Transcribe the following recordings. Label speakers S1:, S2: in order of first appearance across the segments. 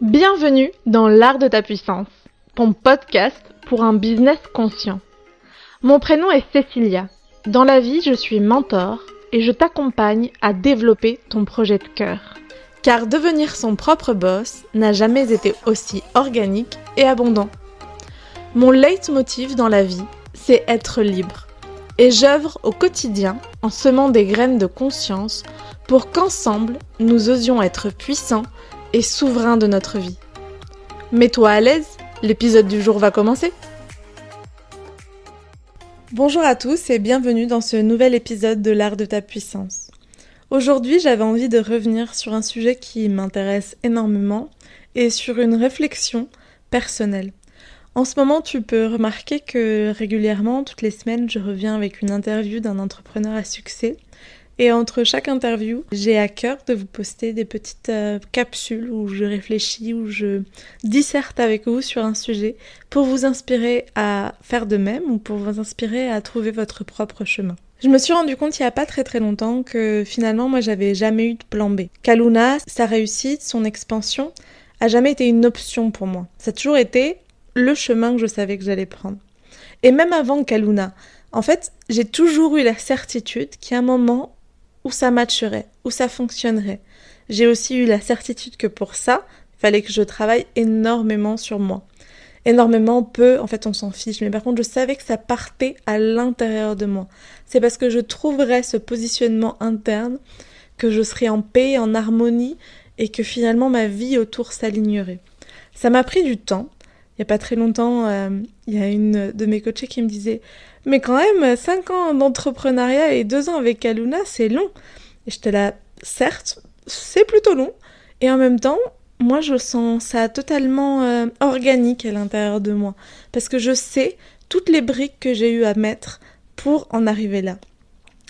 S1: Bienvenue dans l'art de ta puissance, ton podcast pour un business conscient. Mon prénom est Cécilia. Dans la vie, je suis mentor et je t'accompagne à développer ton projet de cœur. Car devenir son propre boss n'a jamais été aussi organique et abondant. Mon leitmotiv dans la vie, c'est être libre. Et j'œuvre au quotidien en semant des graines de conscience pour qu'ensemble, nous osions être puissants et souverain de notre vie. Mets-toi à l'aise, l'épisode du jour va commencer. Bonjour à tous et bienvenue dans ce nouvel épisode de l'art de ta puissance. Aujourd'hui, j'avais envie de revenir sur un sujet qui m'intéresse énormément et sur une réflexion personnelle. En ce moment, tu peux remarquer que régulièrement, toutes les semaines, je reviens avec une interview d'un entrepreneur à succès. Et entre chaque interview, j'ai à cœur de vous poster des petites capsules où je réfléchis, où je disserte avec vous sur un sujet pour vous inspirer à faire de même ou pour vous inspirer à trouver votre propre chemin. Je me suis rendu compte il n'y a pas très longtemps que finalement moi j'avais jamais eu de plan B. Kaluna, sa réussite, son expansion a jamais été une option pour moi. Ça a toujours été le chemin que je savais que j'allais prendre. Et même avant Kaluna, en fait, j'ai toujours eu la certitude qu'à un moment où ça matcherait, où ça fonctionnerait. J'ai aussi eu la certitude que pour ça, il fallait que je travaille énormément sur moi. Énormément, peu, en fait on s'en fiche, mais par contre je savais que ça partait à l'intérieur de moi. C'est parce que je trouverais ce positionnement interne que je serais en paix, en harmonie, et que finalement ma vie autour s'alignerait. Ça m'a pris du temps. Il n'y a pas très longtemps, il y a une de mes coachées qui me disait « Mais quand même, 5 ans d'entrepreneuriat et 2 ans avec Kaluna, c'est long !» Et j'étais là, certes, c'est plutôt long. Et en même temps, moi, je sens ça totalement organique à l'intérieur de moi. Parce que je sais toutes les briques que j'ai eu à mettre pour en arriver là.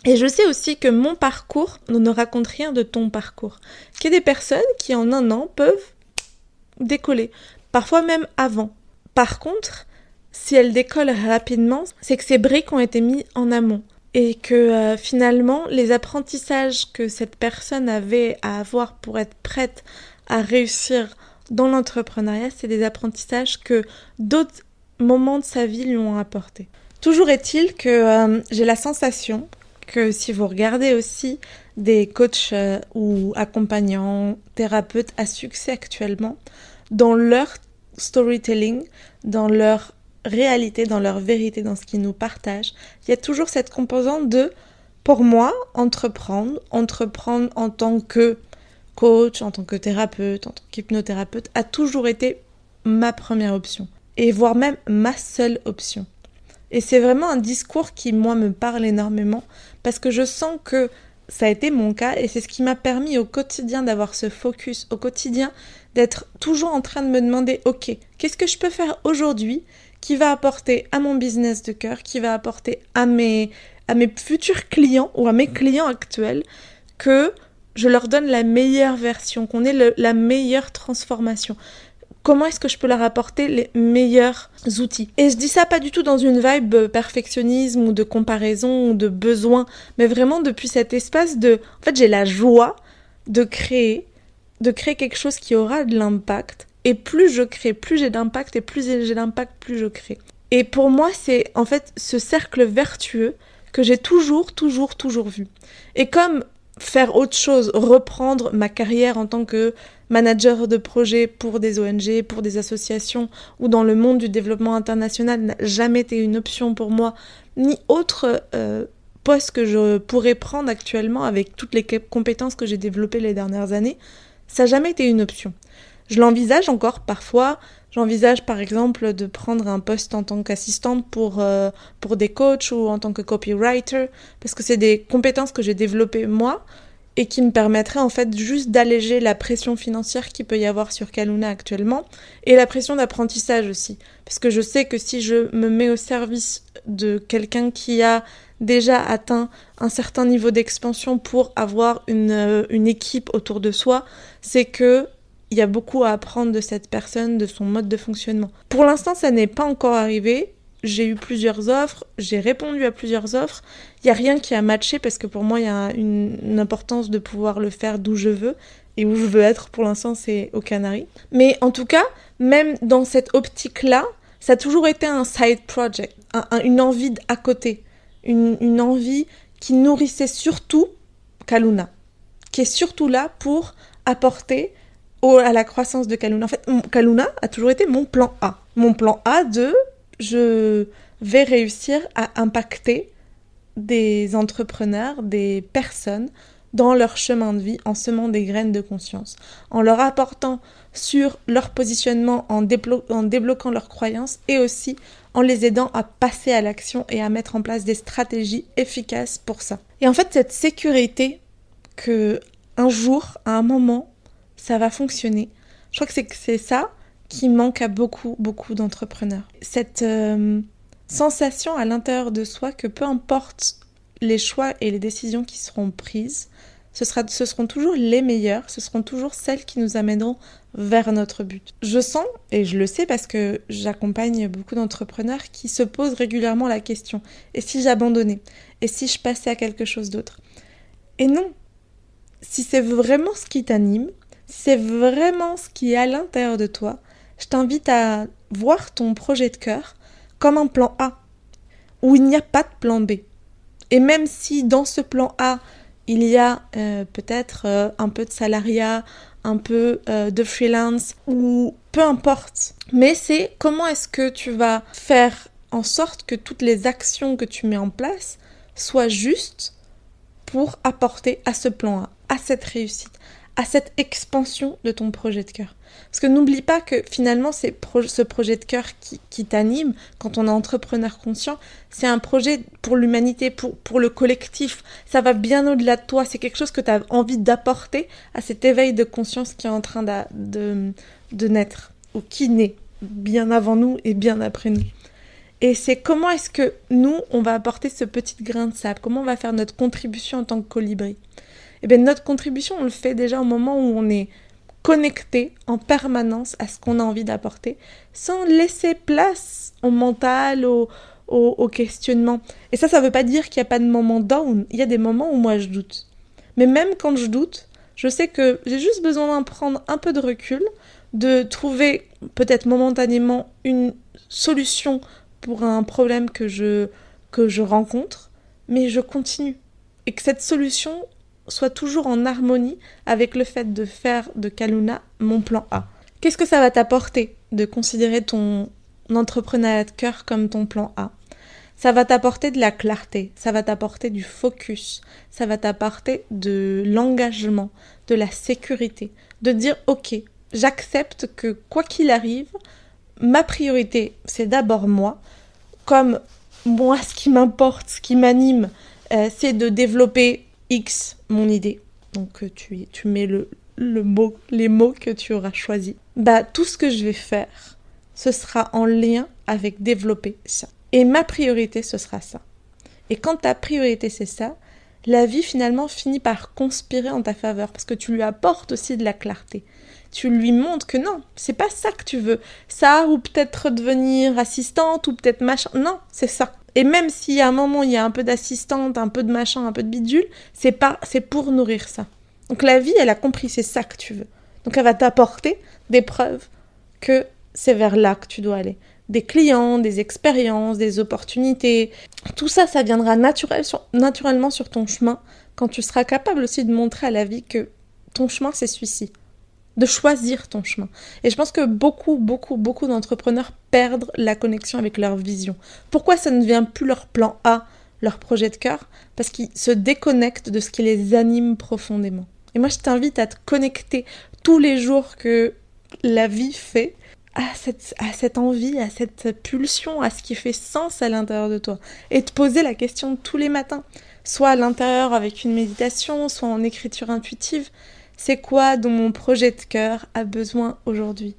S1: Et je sais aussi que mon parcours ne raconte rien de ton parcours. Qu'il y a des personnes qui, en 1 an, peuvent décoller. Parfois même avant. Par contre, si elle décolle rapidement, c'est que ces briques ont été mises en amont. Et que finalement, les apprentissages que cette personne avait à avoir pour être prête à réussir dans l'entrepreneuriat, c'est des apprentissages que d'autres moments de sa vie lui ont apporté. Toujours est-il que j'ai la sensation que si vous regardez aussi des coachs ou accompagnants, thérapeutes à succès actuellement, dans leur storytelling, dans leur réalité, dans leur vérité, dans ce qu'ils nous partagent, il y a toujours cette composante de, pour moi, entreprendre en tant que coach, en tant que thérapeute, en tant qu'hypnothérapeute, a toujours été ma première option, et voire même ma seule option. Et c'est vraiment un discours qui, moi, me parle énormément, parce que je sens que ça a été mon cas, et c'est ce qui m'a permis au quotidien d'avoir ce focus, au quotidien d'être toujours en train de me demander « Ok, qu'est-ce que je peux faire aujourd'hui qui va apporter à mon business de cœur, qui va apporter à mes futurs clients ou à mes clients actuels que je leur donne la meilleure version, qu'on ait la meilleure transformation ?» Comment est-ce que je peux leur apporter les meilleurs outils? Et je dis ça pas du tout dans une vibe perfectionnisme ou de comparaison ou de besoin, mais vraiment depuis cet espace de... En fait, j'ai la joie de créer quelque chose qui aura de l'impact. Et plus je crée, plus j'ai d'impact, et plus j'ai d'impact, plus je crée. Et pour moi, c'est en fait ce cercle vertueux que j'ai toujours vu. Et comme faire autre chose, reprendre ma carrière en tant que manager de projet pour des ONG, pour des associations ou dans le monde du développement international n'a jamais été une option pour moi, ni autre poste que je pourrais prendre actuellement avec toutes les compétences que j'ai développées les dernières années, ça n'a jamais été une option. Je l'envisage encore parfois. J'envisage par exemple de prendre un poste en tant qu'assistante pour des coachs ou en tant que copywriter, parce que c'est des compétences que j'ai développées moi et qui me permettraient en fait juste d'alléger la pression financière qu'il peut y avoir sur Kaluna actuellement et la pression d'apprentissage aussi. Parce que je sais que si je me mets au service de quelqu'un qui a déjà atteint un certain niveau d'expansion pour avoir une équipe autour de soi, c'est que il y a beaucoup à apprendre de cette personne, de son mode de fonctionnement. Pour l'instant, ça n'est pas encore arrivé. J'ai eu plusieurs offres, j'ai répondu à plusieurs offres. Il n'y a rien qui a matché parce que pour moi, il y a une importance de pouvoir le faire d'où je veux. et où je veux être pour l'instant, c'est aux Canaries. Mais en tout cas, même dans cette optique-là, ça a toujours été un side project, une envie à côté, une envie qui nourrissait surtout Kaluna, qui est surtout là pour apporter à la croissance de Kaluna. En fait, Kaluna a toujours été mon plan A. Mon plan A de je vais réussir à impacter des entrepreneurs, des personnes dans leur chemin de vie en semant des graines de conscience, en leur apportant sur leur positionnement, en débloquant leurs croyances et aussi en les aidant à passer à l'action et à mettre en place des stratégies efficaces pour ça. Et en fait, cette sécurité que un jour, à un moment, ça va fonctionner, je crois que c'est ça qui manque à beaucoup d'entrepreneurs. Cette sensation à l'intérieur de soi que peu importe les choix et les décisions qui seront prises, ce seront toujours les meilleures, ce seront toujours celles qui nous amèneront vers notre but. Je sens, et je le sais parce que j'accompagne beaucoup d'entrepreneurs qui se posent régulièrement la question, et si j'abandonnais? Et si je passais à quelque chose d'autre? Et non, si c'est vraiment ce qui t'anime, si c'est vraiment ce qui est à l'intérieur de toi, je t'invite à voir ton projet de cœur comme un plan A, où il n'y a pas de plan B. Et même si dans ce plan A, il y a peut-être un peu de salariat, un peu de freelance, ou peu importe. Mais c'est comment est-ce que tu vas faire en sorte que toutes les actions que tu mets en place soient justes pour apporter à ce plan A, à cette réussite, à cette expansion de ton projet de cœur. Parce que n'oublie pas que finalement, ce projet de cœur qui t'anime, quand on est entrepreneur conscient, c'est un projet pour l'humanité, pour le collectif. Ça va bien au-delà de toi. C'est quelque chose que tu as envie d'apporter à cet éveil de conscience qui est en train de naître, ou qui naît bien avant nous et bien après nous. Et c'est comment est-ce que nous, on va apporter ce petit grain de sable, comment on va faire notre contribution en tant que colibri. Eh bien, notre contribution, on le fait déjà au moment où on est connecté en permanence à ce qu'on a envie d'apporter, sans laisser place au mental, au questionnement. Et ça ne veut pas dire qu'il n'y a pas de moments down. Il y a des moments où moi je doute. Mais même quand je doute, je sais que j'ai juste besoin de prendre un peu de recul, de trouver peut-être momentanément une solution pour un problème que je rencontre, mais je continue. Et que cette solution soit toujours en harmonie avec le fait de faire de Kaluna mon plan A. Qu'est-ce que ça va t'apporter de considérer ton entrepreneuriat de cœur comme ton plan A? Ça va t'apporter de la clarté, ça va t'apporter du focus, ça va t'apporter de l'engagement, de la sécurité, de dire ok, j'accepte que quoi qu'il arrive, ma priorité c'est d'abord moi, comme moi ce qui m'importe, ce qui m'anime, c'est de développer X, mon idée. Donc tu mets les mots que tu auras choisis. Tout ce que je vais faire, ce sera en lien avec développer ça. Et ma priorité, ce sera ça. Et quand ta priorité, c'est ça, la vie finalement finit par conspirer en ta faveur parce que tu lui apportes aussi de la clarté. Tu lui montres que non, c'est pas ça que tu veux. Ça, ou peut-être devenir assistante, ou peut-être machin. Non, c'est ça. Et même si à un moment il y a un peu d'assistante, un peu de machin, un peu de bidule, c'est pour nourrir ça. Donc la vie, elle a compris, c'est ça que tu veux. Donc elle va t'apporter des preuves que c'est vers là que tu dois aller. Des clients, des expériences, des opportunités. Tout ça, ça viendra naturellement sur ton chemin quand tu seras capable aussi de montrer à la vie que ton chemin, c'est celui-ci. De choisir ton chemin. Et je pense que beaucoup d'entrepreneurs perdent la connexion avec leur vision. Pourquoi ça ne devient plus leur plan A, leur projet de cœur? Parce qu'ils se déconnectent de ce qui les anime profondément. Et moi, je t'invite à te connecter tous les jours que la vie fait à cette envie, à cette pulsion, à ce qui fait sens à l'intérieur de toi. Et te poser la question tous les matins, soit à l'intérieur avec une méditation, soit en écriture intuitive. C'est quoi dont mon projet de cœur a besoin aujourd'hui?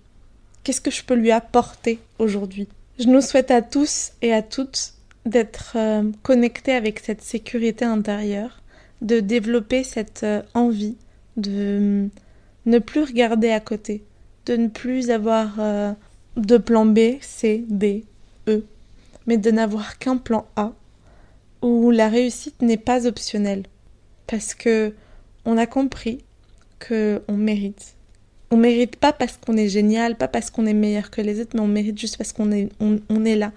S1: Qu'est-ce que je peux lui apporter aujourd'hui? Je nous souhaite à tous et à toutes d'être connectés avec cette sécurité intérieure, de développer cette envie de ne plus regarder à côté, de ne plus avoir de plan B, C, D, E, mais de n'avoir qu'un plan A, où la réussite n'est pas optionnelle. Parce que on a compris qu'on mérite. On mérite pas parce qu'on est génial, pas parce qu'on est meilleur que les autres, mais on mérite juste parce qu'on est là,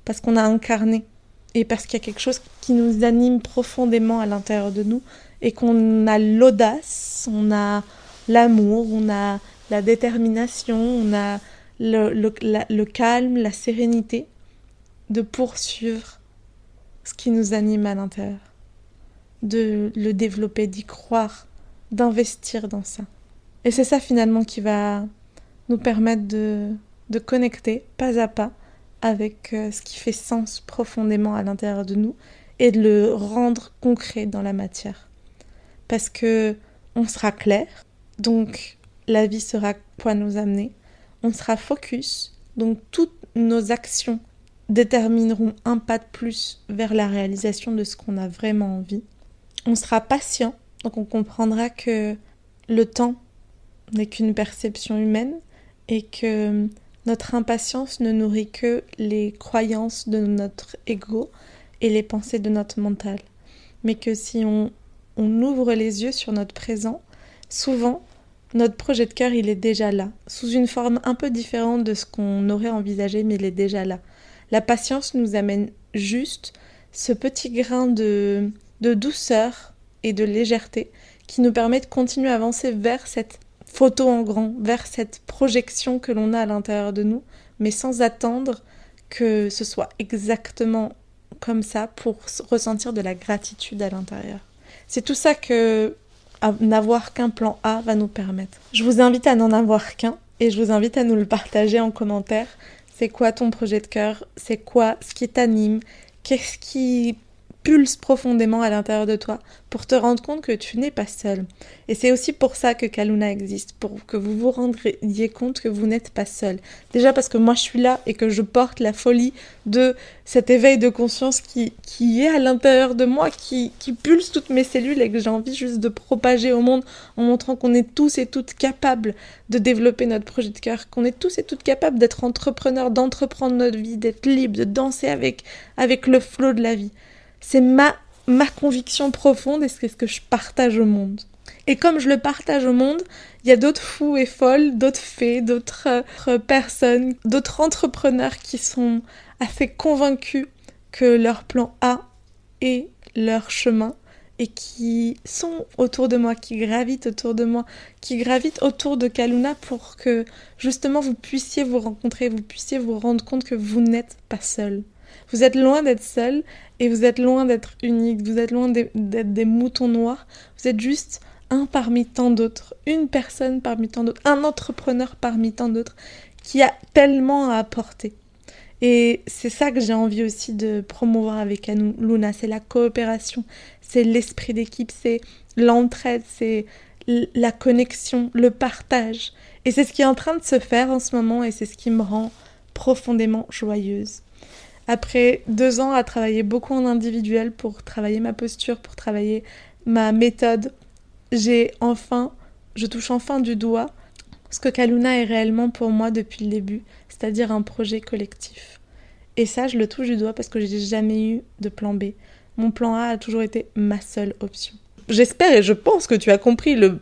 S1: parce qu'on a incarné et parce qu'il y a quelque chose qui nous anime profondément à l'intérieur de nous et qu'on a l'audace, on a l'amour, on a la détermination, on a le calme, la sérénité de poursuivre ce qui nous anime à l'intérieur, de le développer, d'y croire, d'investir dans ça. Et c'est ça finalement qui va nous permettre de connecter pas à pas avec ce qui fait sens profondément à l'intérieur de nous et de le rendre concret dans la matière. Parce que on sera clair, donc la vie sera quoi nous amener, on sera focus, donc toutes nos actions détermineront un pas de plus vers la réalisation de ce qu'on a vraiment envie. On sera patient, donc on comprendra que le temps n'est qu'une perception humaine et que notre impatience ne nourrit que les croyances de notre ego et les pensées de notre mental. Mais que si on ouvre les yeux sur notre présent, souvent, notre projet de cœur, il est déjà là, sous une forme un peu différente de ce qu'on aurait envisagé, mais il est déjà là. La patience nous amène juste ce petit grain de douceur et de légèreté qui nous permet de continuer à avancer vers cette photo en grand, vers cette projection que l'on a à l'intérieur de nous, mais sans attendre que ce soit exactement comme ça pour ressentir de la gratitude à l'intérieur. C'est tout ça que n'avoir qu'un plan A va nous permettre. Je vous invite à n'en avoir qu'un et je vous invite à nous le partager en commentaire. C'est quoi ton projet de cœur ? C'est quoi ce qui t'anime ? Qu'est-ce qui pulse profondément à l'intérieur de toi pour te rendre compte que tu n'es pas seul. Et c'est aussi pour ça que Kaluna existe, pour que vous vous rendiez compte que vous n'êtes pas seul. Déjà parce que moi je suis là et que je porte la folie de cet éveil de conscience qui est à l'intérieur de moi, qui pulse toutes mes cellules et que j'ai envie juste de propager au monde en montrant qu'on est tous et toutes capables de développer notre projet de cœur, qu'on est tous et toutes capables d'être entrepreneurs, d'entreprendre notre vie, d'être libres, de danser avec le flow de la vie. C'est ma conviction profonde et c'est ce que je partage au monde. Et comme je le partage au monde, il y a d'autres fous et folles, d'autres fées, d'autres personnes, d'autres entrepreneurs qui sont assez convaincus que leur plan A est leur chemin et qui sont autour de moi, qui gravitent autour de moi, qui gravitent autour de Kaluna pour que justement vous puissiez vous rencontrer, vous puissiez vous rendre compte que vous n'êtes pas seul. Vous êtes loin d'être seul et vous êtes loin d'être unique, vous êtes loin d'être des moutons noirs, vous êtes juste un parmi tant d'autres, une personne parmi tant d'autres, un entrepreneur parmi tant d'autres qui a tellement à apporter. Et c'est ça que j'ai envie aussi de promouvoir avec Luna, c'est la coopération, c'est l'esprit d'équipe, c'est l'entraide, c'est la connexion, le partage. Et c'est ce qui est en train de se faire en ce moment et c'est ce qui me rend profondément joyeuse. Après 2 ans à travailler beaucoup en individuel pour travailler ma posture, pour travailler ma méthode, je touche enfin du doigt ce que Kaluna est réellement pour moi depuis le début, c'est-à-dire un projet collectif. Et ça, je le touche du doigt parce que j'ai jamais eu de plan B. Mon plan A a toujours été ma seule option. J'espère et je pense que tu as compris le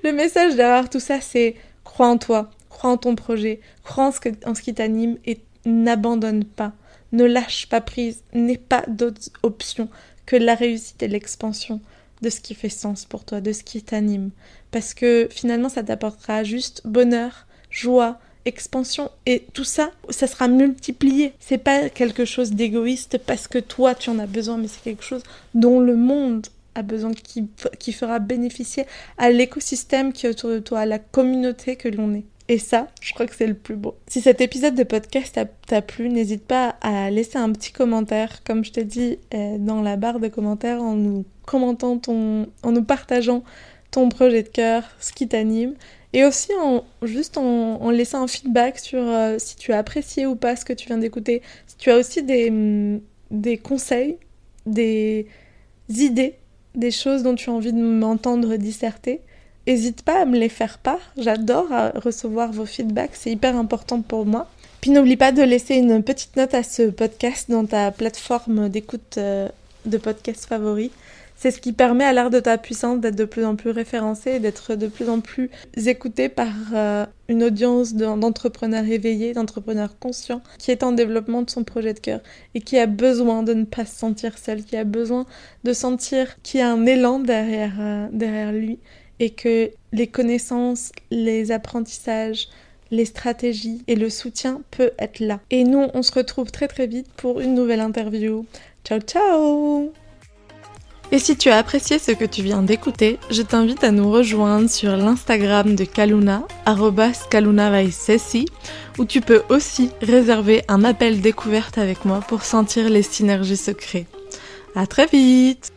S1: message derrière tout ça, c'est crois en toi, crois en ton projet, crois en ce qui t'anime et n'abandonne pas, ne lâche pas prise, n'aie pas d'autres options que la réussite et l'expansion de ce qui fait sens pour toi, de ce qui t'anime. Parce que finalement, ça t'apportera juste bonheur, joie, expansion et tout ça, ça sera multiplié. C'est pas quelque chose d'égoïste parce que toi, tu en as besoin, mais c'est quelque chose dont le monde a besoin, qui fera bénéficier à l'écosystème qui est autour de toi, à la communauté que l'on est. Et ça, je crois que c'est le plus beau. Si cet épisode de podcast t'a plu, n'hésite pas à laisser un petit commentaire, comme je t'ai dit, dans la barre de commentaires, en nous commentant en nous partageant ton projet de cœur, ce qui t'anime, et aussi en laissant un feedback sur si tu as apprécié ou pas ce que tu viens d'écouter. Si tu as aussi des conseils, des idées, des choses dont tu as envie de m'entendre disserter, n'hésite pas à me les faire part. J'adore recevoir vos feedbacks, c'est hyper important pour moi. Puis n'oublie pas de laisser une petite note à ce podcast dans ta plateforme d'écoute de podcast favori. C'est ce qui permet à l'art de ta puissance d'être de plus en plus référencé et d'être de plus en plus écouté par une audience d'entrepreneurs éveillés, d'entrepreneurs conscients, qui est en développement de son projet de cœur et qui a besoin de ne pas se sentir seul, qui a besoin de sentir qu'il y a un élan derrière lui et que les connaissances, les apprentissages, les stratégies et le soutien peut être là. Et nous, on se retrouve très très vite pour une nouvelle interview. Ciao ciao! Et si tu as apprécié ce que tu viens d'écouter, je t'invite à nous rejoindre sur l'Instagram de Kaluna, @KalunaVaisesi, où tu peux aussi réserver un appel découverte avec moi pour sentir les synergies secrètes. À très vite!